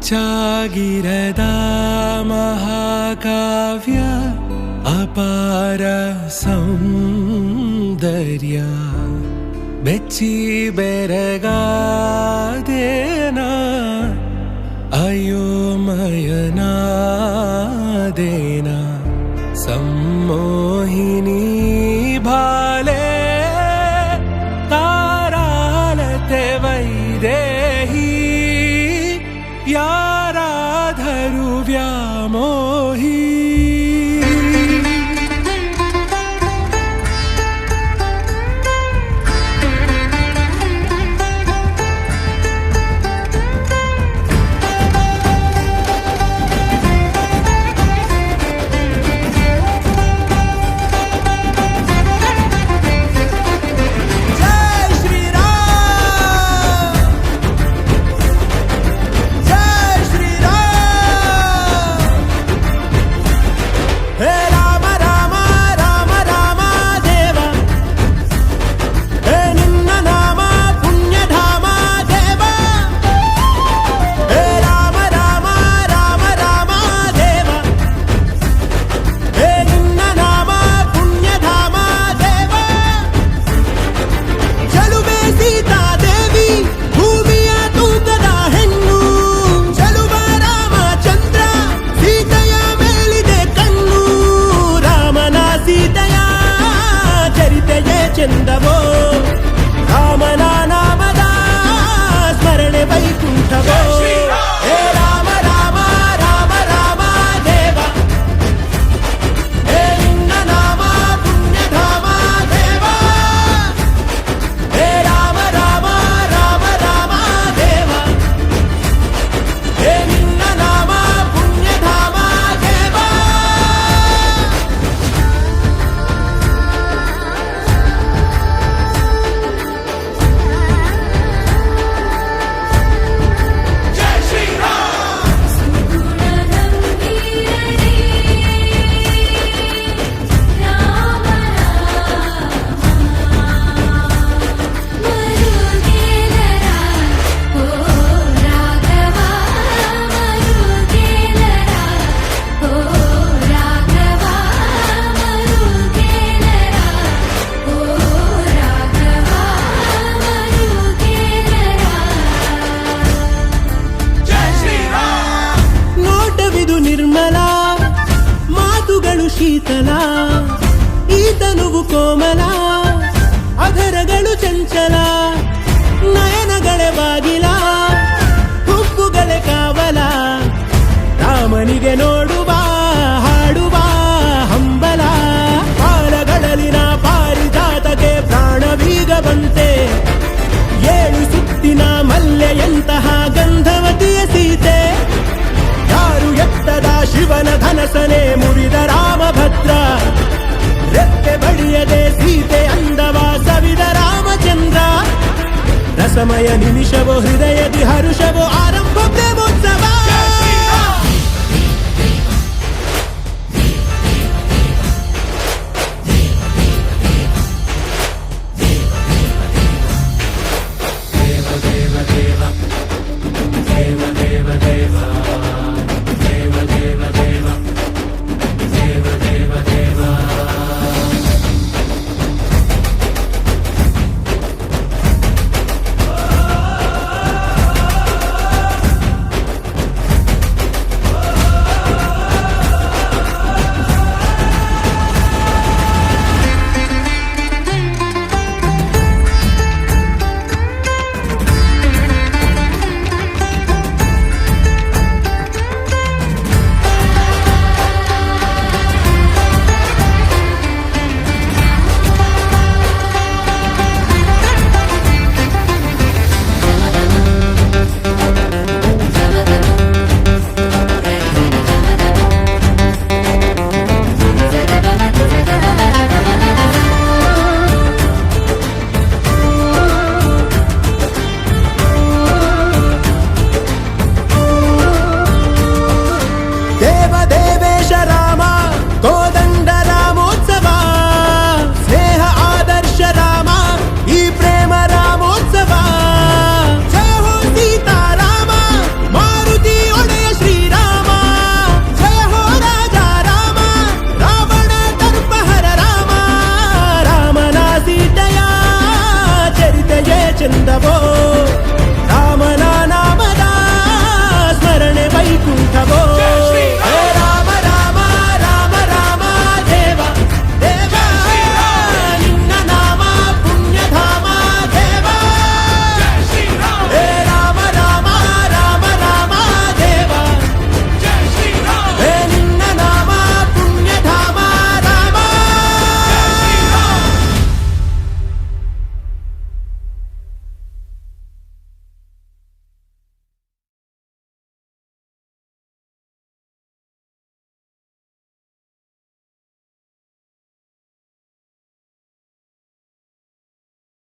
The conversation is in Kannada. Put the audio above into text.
ಚಾಗಿರದ ಮಹಾಕಾವ್ಯ ಅಪಾರ ಸೌಂದರ್ಯ ಬೆಚ್ಚಿ ಬೆರಗಾದೇನ ಅಯೋಮಯನಾದೇನ ಸಮ್ಮೋಹಿನಿ ಭಾಲೆ ತಾರಾಲತೆ ವೈದೇಹಿ ಯಾರಾದರೂ ವ್ಯಾಮೋಹಿ ಚಂದವೋ ರಾಮನ ನಾಮದ ಸ್ಮರಣೆ ವೈಕುಂಠವೋ ಹೇ ರಾಮ ರಾಮ ರಾಮ ರಾಮ ದೇವ ಹೇ ನಿನ್ನ ನಾಮ ಪುಣ್ಯಧಾಮ ದೇವ ಹೇ ರಾಮ ರಾಮ ರಾಮ ರಾಮ ದೇವ ಹೇ ನಿನ್ನ ನಾಮ ಪುಣ್ಯಧಾಮ ದೇವ ನಿರ್ಮಲ ಮಾತುಗಳು ಶೀತಲ ಈತನುವು ಕೋಮಲ ಅಧರಗಳು ಚಂಚಲ ನಯನಗಳೇ ಬಾಗಿಲ ಹುಬ್ಬುಗಳೇ ಕಾವಲ ರಾಮನಿಗೆ ನೋಡುವ ಹಾಡುವ ಹಂಬಲ ಪಾಲಗಳಲ್ಲಿನ ಪಾರಿಜಾತಕ್ಕೆ ಪ್ರಾಣವೀಗ ಬಂತೆ ಏಳು ಸುತ್ತಿನ ಮಲ್ಲೆಯಂತಹ ಗಂಧವತಿಯ ಸೀತೆ ಯಾರು ಎತ್ತದ ಶಿವನ ಧನಸನೆ ಮುರಿದ ರಾಮಭದ್ರ ರೆಕ್ಕೆ ಬಡಿಯದೆ ಸೀತೆ ಅಂದವ ಸವಿದ ರಾಮಚಂದ್ರ ರಸಮಯ ನಿಮಿಷವೋ ಹೃದಯದಿ ಹರುಷವೋ ಆರಂಭ ಪ್ರೇಮೋತ್ಸವ ಚೆಂದವೋ